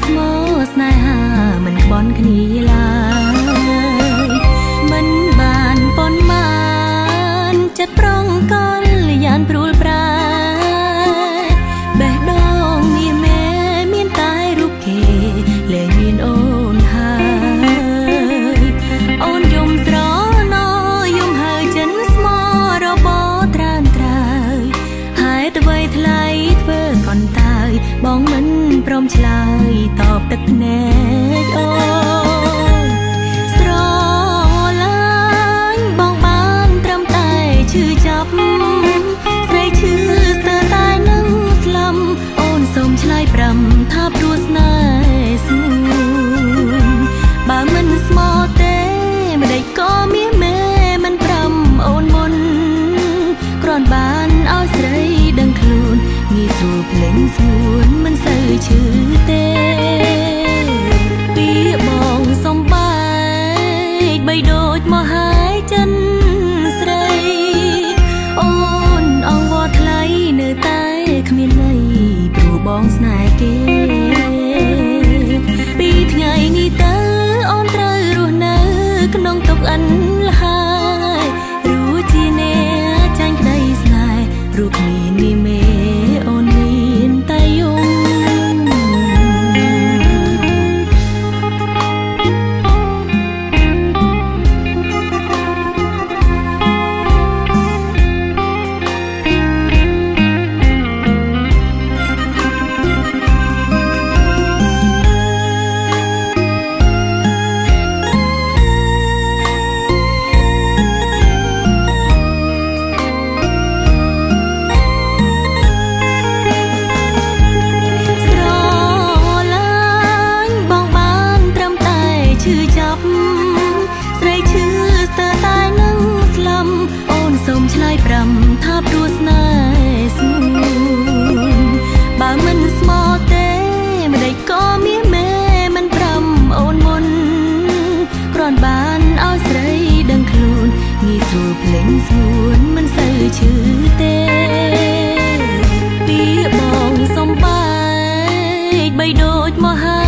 ស្មោស្នេហាមិនបន់គ្នាឡើយមិនបានប៉ុនបានចិត្តប្រងកលយ៉ាងព្រួលប្រាបេះដូងមានមេមានតែរូបគេលែងមានអូនហើយអូនយំស្រណោយំហើយចិនស្មោរបត្រានត្រើយហេតុអ្វីថ្លៃធ្វើកនតើយបងមិនព្រមឆ្លើយតបទឹកភ្នែកអូនស្រឡាញ់បងបានត្រឹមតែឈឺចាប់ស្រីឈឺស្ទើរតែនឹងស្លាប់អូនសូមឆ្លើយប្រាំថាព្រោះស្នេហ៍ស្ងួនបើមិនស្មោទេម្ដេចក៏មានមេមិនប្រាំអូនមុនគ្រាន់បានឲ្យស្រីដឹងខ្លួនងាយស្រួលភ្លេងស្ងួនមិនសូវឈឺទេពីបងសំបែកបីដូចមកហើយចិនស្រីអូនអង្វរថ្លៃនៅតែគ្មានន័យព្រោះបងស្នេហ៍គេពីថ្ងៃនេះទៅអូនត្រូវរស់នៅក្នុងទុក្ខអិនលហើយរស់ជាអ្នកចាញ់ក្តីស្នេហ៍រូបមាននាមេអូនមានតែយំថាព្រោះស្នេហ៍ស្ងួនបើមិនស្មោទេម្ដេចក៏មានមេមិនប្រាំអូនមុនគ្រាន់បានឲ្យស្រីដឹងខ្លួនងាយស្រួលភ្លេងស្ងួនមិនសូវឈឺទេពីបងសំបែកបីដូចមក